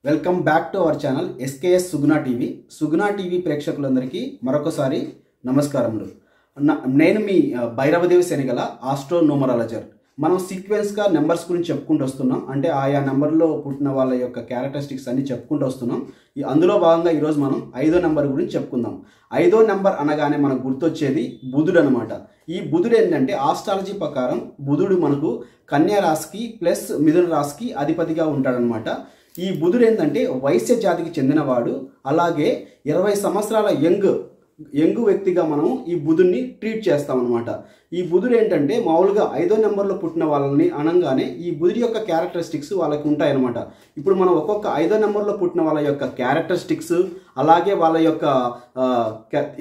Welcome back to our channel SKS Suguna TV. Suguna TV ప్రేక్షకులందరికీ మరొకసారి నమస్కారములు. నేను మీ భైరవదేవి శనిగల ఆస్ట్రో న్యూమరాలజర్. మనం సీక్వెన్స్గా నెంబర్స్ గురించి చెప్పుకుంటూ వస్తున్నాం. అంటే ఆయా నెంబర్లో పుట్టిన వాళ్ళ యొక్క క్యారెక్టరిస్టిక్స్ అన్ని చెప్పుకుంటూ వస్తున్నాం. అందులో భాగంగా ఈరోజు మనం 5వ నెంబర్ గురించి చెప్పుకుందాం. 5వ నెంబర్ అనగానే మనకు గుర్తొచ్చేది బుధుడు అనమాట. ఈ బుధుడు ఏంటంటే ఆస్ట్రాలజీ ప్రకారం బుధుడు మనకు కన్యా రాశికి ప్లస్ మిథున రాశికి అధిపతిగా ఉంటాడనమాట. ఈ బుధుడు ఏంటంటే వైశ్య జాతికి చెందినవాడు. అలాగే 20 సంవత్సరాల యంగ్ వ్యక్తిగా మనం ఈ బుధుడిని ట్రీట్ చేస్తామన్నమాట. ఈ బుధుడు ఏంటంటే మామూలుగా 5వ నెంబర్లో పుట్టిన వాళ్ళని అనగానే ఈ బుధుడి యొక్క క్యారెక్టరిస్టిక్స్ వాళ్ళకి ఉంటాయన్నమాట. ఇప్పుడు మనం ఒక్కొక్క 5వ నెంబర్లో పుట్టిన వాళ్ళ యొక్క క్యారెక్టరిస్టిక్స్, అలాగే వాళ్ళ యొక్క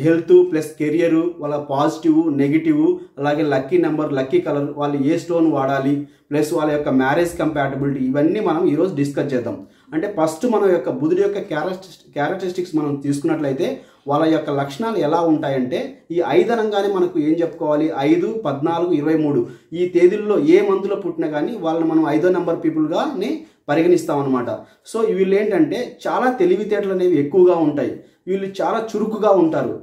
హెల్త్ ప్లస్ కెరియరు, వాళ్ళ పాజిటివ్ నెగిటివ్, అలాగే లక్కీ నెంబర్, లక్కీ కలర్, వాళ్ళు ఏ స్టోన్ వాడాలి, ప్లస్ వాళ్ళ యొక్క మ్యారేజ్ కంపాటబిలిటీ, ఇవన్నీ మనం ఈరోజు డిస్కస్ చేద్దాం. అంటే ఫస్ట్ మన యొక్క బుధుడి యొక్క క్యారెక్టరిస్టిక్స్ మనం తీసుకున్నట్లయితే వాళ్ళ యొక్క లక్షణాలు ఎలా ఉంటాయంటే ఈ 5 అనగానే మనకు ఏం చెప్పుకోవాలి, 5, 14, 23 ఈ తేదీల్లో ఏ మంత్లో పుట్టినా కానీ వాళ్ళని మనం 5వ నెంబర్ పీపుల్గానే పరిగణిస్తాం అనమాట. సో వీళ్ళు ఏంటంటే చాలా తెలివితేటలు అనేవి ఎక్కువగా ఉంటాయి. వీళ్ళు చాలా చురుకుగా ఉంటారు.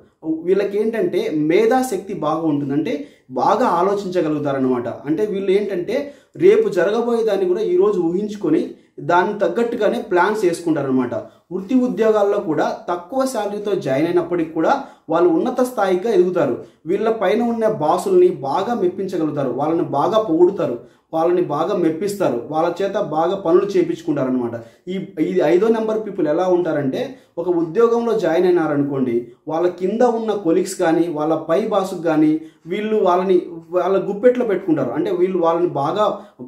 వీళ్ళకి ఏంటంటే మేధాశక్తి బాగా ఉంటుంది. అంటే బాగా ఆలోచించగలుగుతారనమాట. అంటే వీళ్ళు ఏంటంటే రేపు జరగబోయే దాన్ని కూడా ఈరోజు ఊహించుకొని దానికి తగ్గట్టుగానే ప్లాన్స్ వేసుకుంటారనమాట. వృత్తి ఉద్యోగాల్లో కూడా తక్కువ శాలరీతో జాయిన్ అయినప్పటికీ కూడా వాళ్ళు ఉన్నత స్థాయిగా ఎదుగుతారు. వీళ్ళ పైన ఉన్న బాసుల్ని బాగా మెప్పించగలుగుతారు, వాళ్ళని బాగా పొగుడుతారు, వాళ్ళని బాగా మెప్పిస్తారు, వాళ్ళ చేత బాగా పనులు చేయించుకుంటారు అనమాట. ఇది 5వ నెంబర్ పీపుల్ ఎలా ఉంటారంటే ఒక ఉద్యోగంలో జాయిన్ అయినారనుకోండి, వాళ్ళ కింద ఉన్న కొలీగ్స్ కానీ వాళ్ళ పై బాసుకు కానీ వీళ్ళు వాళ్ళ గుప్పెట్లో పెట్టుకుంటారు. అంటే వీళ్ళు వాళ్ళని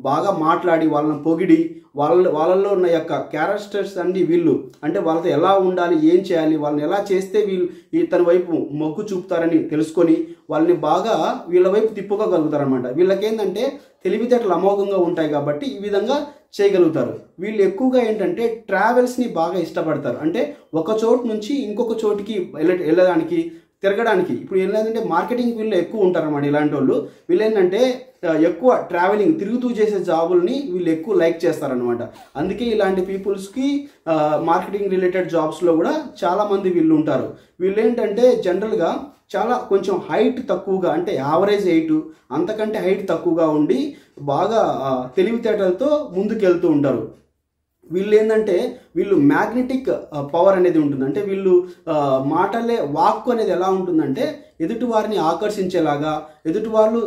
బాగా మాట్లాడి వాళ్ళని పొగిడి వాళ్ళల్లో ఉన్న యొక్క క్యారెక్టర్స్ అన్ని వీళ్ళు అంటే వాళ్ళతో ఎలా ఉండాలి, ఏం చేయాలి, వాళ్ళని ఎలా చేస్తే వీళ్ళు తన వైపు మొగ్గు చూపుతారని తెలుసుకొని వాళ్ళని బాగా వీళ్ళ వైపు తిప్పుకోగలుగుతారనమాట. వీళ్ళకేంటంటే తెలివితేటలు అమోఘంగా ఉంటాయి కాబట్టి ఈ విధంగా చేయగలుగుతారు. వీళ్ళు ఎక్కువగా ఏంటంటే ట్రావెల్స్ని బాగా ఇష్టపడతారు. అంటే ఒక చోటు నుంచి ఇంకొక చోటికి వెళ్ళడానికి తిరగడానికి. ఇప్పుడు ఏంటంటే మార్కెటింగ్ ఫీల్డ్లో ఎక్కువ ఉంటారన్నమాట ఇలాంటి వాళ్ళు. వీళ్ళు ఏంటంటే ఎక్కువ ట్రావెలింగ్ తిరుగుతూ చేసే జాబుల్ని వీళ్ళు ఎక్కువ లైక్ చేస్తారనమాట. అందుకే ఇలాంటి పీపుల్స్కి మార్కెటింగ్ రిలేటెడ్ జాబ్స్లో కూడా చాలామంది వీళ్ళు ఉంటారు. వీళ్ళు ఏంటంటే జనరల్గా చాలా కొంచెం హైట్ తక్కువగా, అంటే యావరేజ్ హైట్, అంతకంటే హైట్ తక్కువగా ఉండి బాగా తెలివితేటలతో ముందుకెళ్తూ ఉంటారు. వీళ్ళు ఏంటంటే వీళ్ళు మ్యాగ్నెటిక్ పవర్ అనేది ఉంటుంది. అంటే వీళ్ళు మాటలే వాక్కు అనేది ఎలా ఉంటుందంటే ఎదుటి వారిని ఆకర్షించేలాగా, ఎదుటి వాళ్ళు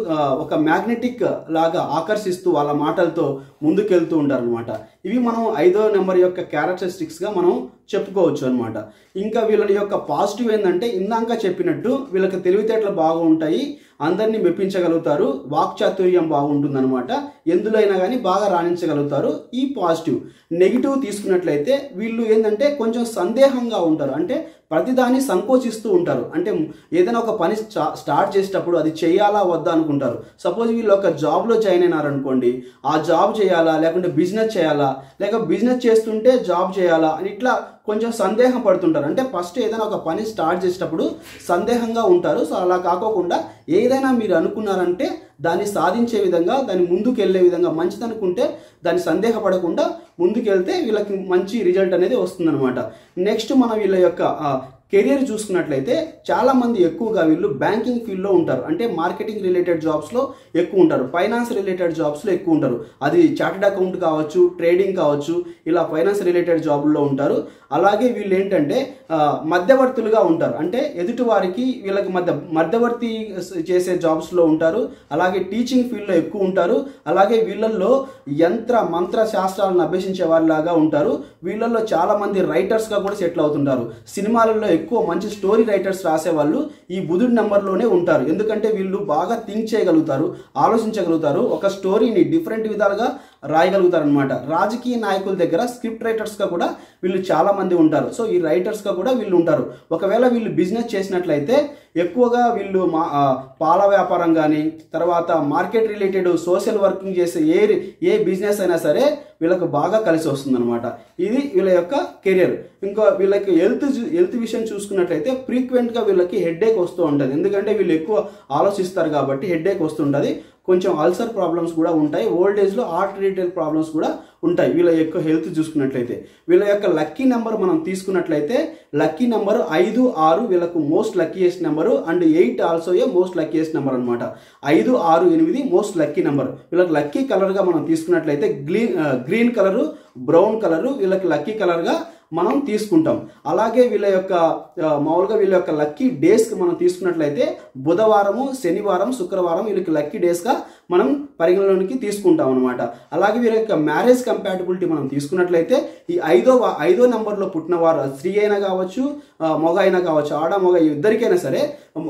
ఒక మ్యాగ్నెటిక్ లాగా ఆకర్షిస్తూ వాళ్ళ మాటలతో ముందుకెళ్తూ ఉంటారు అనమాట. ఇవి మనం 5వ నెంబర్ యొక్క క్యారెక్టరిస్టిక్స్గా మనం చెప్పుకోవచ్చు అనమాట. ఇంకా వీళ్ళ యొక్క పాజిటివ్ ఏంటంటే ఇందాక చెప్పినట్టు వీళ్ళకి తెలివితేటలు బాగా ఉంటాయి, అందరినీ మెప్పించగలుగుతారు, వాక్చాతుర్యం బాగుంటుంది అనమాట. ఎందులో అయినా కానీ బాగా రాణించగలుగుతారు. ఈ పాజిటివ్. నెగిటివ్ తీసుకున్నట్లయితే వీళ్ళు ఏంటంటే కొంచెం సందేహంగా ఉంటారు. అంటే ప్రతిదాన్ని సంకోచిస్తూ ఉంటారు. అంటే ఏదైనా ఒక పని స్టార్ట్ చేసేటప్పుడు అది చేయాలా వద్దా అనుకుంటారు. సపోజ్ వీళ్ళు ఒక జాబ్లో జాయిన్ అయినారనుకోండి, ఆ జాబ్ చేయాలా లేకుంటే బిజినెస్ చేయాలా, లేక బిజినెస్ చేస్తుంటే జాబ్ చేయాలా అని ఇట్లా కొంచెం సందేహం పడుతుంటారు. అంటే ఫస్ట్ ఏదైనా ఒక పని స్టార్ట్ చేసేటప్పుడు సందేహంగా ఉంటారు. సో అలా కాకోకుండా ఏదైనా మీరు అనుకున్నారంటే దాన్ని సాధించే విధంగా, దాన్ని ముందుకు వెళ్ళే విధంగా, మంచిది అనుకుంటే దాన్ని సందేహపడకుండా ముందుకెళ్తే వీళ్ళకి మంచి రిజల్ట్ అనేది వస్తుందన్నమాట. నెక్స్ట్ మనం వీళ్ళ యొక్క కెరియర్ చూసుకున్నట్లయితే చాలామంది ఎక్కువగా వీళ్ళు బ్యాంకింగ్ ఫీల్డ్లో ఉంటారు. అంటే మార్కెటింగ్ రిలేటెడ్ జాబ్స్లో ఎక్కువ ఉంటారు, ఫైనాన్స్ రిలేటెడ్ జాబ్స్లో ఎక్కువ ఉంటారు. అది చార్టెడ్ అకౌంట్ కావచ్చు, ట్రేడింగ్ కావచ్చు, ఇలా ఫైనాన్స్ రిలేటెడ్ జాబుల్లో ఉంటారు. అలాగే వీళ్ళు ఏంటంటే మధ్యవర్తులుగా ఉంటారు. అంటే ఎదుటి వారికి వీళ్ళకి మధ్యవర్తి చేసే జాబ్స్లో ఉంటారు. అలాగే టీచింగ్ ఫీల్డ్లో ఎక్కువ ఉంటారు. అలాగే వీళ్ళల్లో యంత్ర మంత్ర శాస్త్రాలను అభ్యసించే వారిలాగా ఉంటారు. వీళ్ళల్లో చాలామంది రైటర్స్గా కూడా సెటిల్ అవుతుంటారు. సినిమాలలో ఎక్కువ మంచి స్టోరీ రైటర్స్ రాసేవాళ్ళు ఈ బుధుడి నెంబర్లోనే ఉంటారు. ఎందుకంటే వీళ్ళు బాగా థింక్ చేయగలుగుతారు, ఆలోచించగలుగుతారు, ఒక స్టోరీని డిఫరెంట్ విధాలుగా రాయగలుగుతారు అనమాట. రాజకీయ నాయకుల దగ్గర స్క్రిప్ట్ రైటర్స్గా కూడా వీళ్ళు చాలామంది ఉంటారు. సో ఈ రైటర్స్గా కూడా వీళ్ళు ఉంటారు. ఒకవేళ వీళ్ళు బిజినెస్ చేసినట్లయితే ఎక్కువగా వీళ్ళు పాల వ్యాపారం కానీ, తర్వాత మార్కెట్ రిలేటెడ్ సోషల్ వర్కింగ్ చేసే ఏ బిజినెస్ అయినా సరే వీళ్ళకి బాగా కలిసి వస్తుందన్నమాట. ఇది వీళ్ళ యొక్క కెరియర్. ఇంకా వీళ్ళకి హెల్త్ విషయం చూసుకున్నట్లయితే ఫ్రీక్వెంట్గా వీళ్ళకి హెడ్ఏక్ వస్తూ ఉంటుంది. ఎందుకంటే వీళ్ళు ఎక్కువ ఆలోచిస్తారు కాబట్టి హెడ్ఏక్ వస్తుంటుంది. కొంచెం అల్సర్ ప్రాబ్లమ్స్ కూడా ఉంటాయి. ఓల్డ్ ఏజ్లో హార్ట్ రిలేటెడ్ ప్రాబ్లమ్స్ కూడా ఉంటాయి వీళ్ళ యొక్క హెల్త్ చూసుకున్నట్లయితే. వీళ్ళ యొక్క లక్కీ నెంబర్ మనం తీసుకున్నట్లయితే లక్కీ నెంబర్ 5, 6 వీళ్ళకు most luckiest number, and 8 also a most luckiest number అనమాట. 5, 6, 8 మోస్ట్ లక్కీ నెంబర్. వీళ్ళకి లక్కీ కలర్గా మనం తీసుకున్నట్లయితే గ్రీన్ కలరు, బ్రౌన్ కలరు వీళ్ళకి లక్కీ కలర్గా మనం తీసుకుంటాం. అలాగే వీళ్ళ యొక్క మామూలుగా వీళ్ళ యొక్క లక్కీ డేస్కి మనం తీసుకున్నట్లయితే బుధవారము, శనివారం, శుక్రవారం వీళ్ళకి లక్కీ డేస్గా మనం పరిగణలోనికి తీసుకుంటాం అనమాట. అలాగే వీళ్ళ యొక్క మ్యారేజ్ కంపాటబిలిటీ మనం తీసుకున్నట్లయితే ఈ ఐదో నెంబర్లో పుట్టిన వారు స్త్రీ అయినా కావచ్చు, మగ అయినా కావచ్చు, ఆడ మగ ఇద్దరికైనా సరే,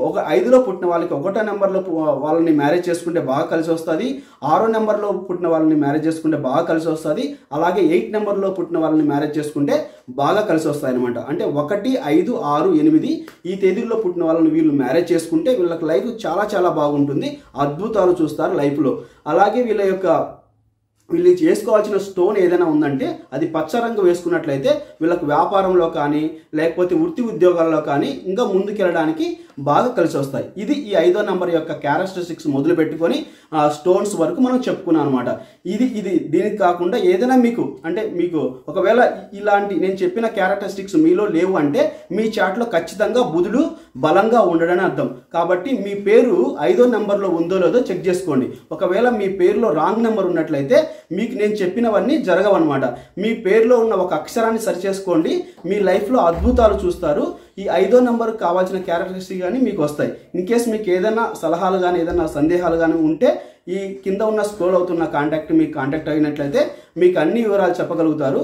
ఒక 5లో పుట్టిన వాళ్ళకి 1వ నెంబర్లో వాళ్ళని మ్యారేజ్ చేసుకుంటే బాగా కలిసి వస్తుంది. 6వ నెంబర్లో పుట్టిన వాళ్ళని మ్యారేజ్ చేసుకుంటే బాగా కలిసి వస్తుంది. అలాగే 8 నెంబర్లో పుట్టిన వాళ్ళని మ్యారేజ్ చేసుకుంటే బాగా కలిసి వస్తాయి అనమాట. అంటే 1, 5, 6, 8 ఈ తేదీల్లో పుట్టిన వాళ్ళని వీళ్ళు మ్యారేజ్ చేసుకుంటే వీళ్ళకి లైఫ్ చాలా చాలా బాగుంటుంది, అద్భుతాలు చూస్తారు లైఫ్లో. అలాగే వీళ్ళు చేసుకోవాల్సిన స్టోన్ ఏదైనా ఉందంటే అది పచ్చ రంగు వేసుకున్నట్లయితే వీళ్ళకి వ్యాపారంలో కానీ లేకపోతే వృత్తి ఉద్యోగాల్లో కానీ ఇంకా ముందుకెళ్ళడానికి బాగా కలిసి వస్తాయి. ఇది ఈ 5వ నెంబర్ యొక్క క్యారెక్టరిస్టిక్స్ మొదలు పెట్టుకొని స్టోన్స్ వరకు మనం చెప్పుకున్నాం అనమాట. దీనికి కాకుండా ఏదైనా మీకు ఒకవేళ ఇలాంటి నేను చెప్పిన క్యారెక్టరిస్టిక్స్ మీలో లేవు అంటే మీ చాట్లో ఖచ్చితంగా బుధుడు బలంగా ఉండడని అర్థం. కాబట్టి మీ పేరు 5వ నెంబర్లో ఉందో లేదో చెక్ చేసుకోండి. ఒకవేళ మీ పేరులో రాంగ్ నెంబర్ ఉన్నట్లయితే మీకు నేను చెప్పినవన్నీ జరగవన్నమాట. మీ పేరులో ఉన్న ఒక అక్షరాన్ని సరిచేసుకోండి, మీ లైఫ్లో అద్భుతాలు చూస్తారు. ఈ 5వ నెంబర్కి కావాల్సిన క్యారెక్టరిస్టిక్స్ కానీ మీకు వస్తాయి. ఇన్ కేస్ మీకు ఏదైనా సలహాలు కానీ ఏదైనా సందేహాలు కానీ ఉంటే ఈ కింద ఉన్న స్క్రోల్ అవుతున్న మీకు కాంటాక్ట్ అయినట్లయితే మీకు అన్ని వివరాలు చెప్పగలుగుతారు.